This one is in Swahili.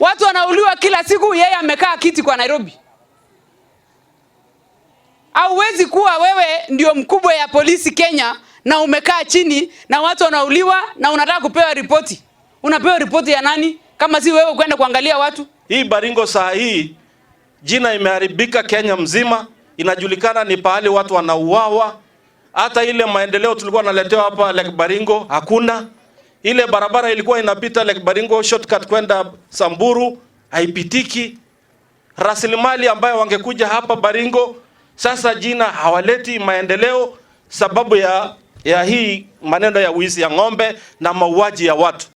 Watu wanauliwa kila siku, yeye amekaa kiti kwa Nairobi. Hauwezi kuwa wewe ndio mkubwa ya polisi Kenya na umekaa chini na watu wanauliwa na unataka kupewa ripoti. Unapewa ripoti ya nani kama si wewe kwenda kuangalia watu? Hii Baringo saa hii jina imeharibika Kenya mzima, inajulikana ni pahali watu wanauawa. Hata ile maendeleo tulikuwa naletewa hapa Lake Baringo hakuna. Ile barabara ilikuwa inapita Lake Baringo shortcut kwenda Samburu haipitiki. Rasilimali ambayo wangekuja hapa Baringo sasa jina hawaleti maendeleo sababu ya hii maneno ya wizi ya ng'ombe na mauaji ya watu.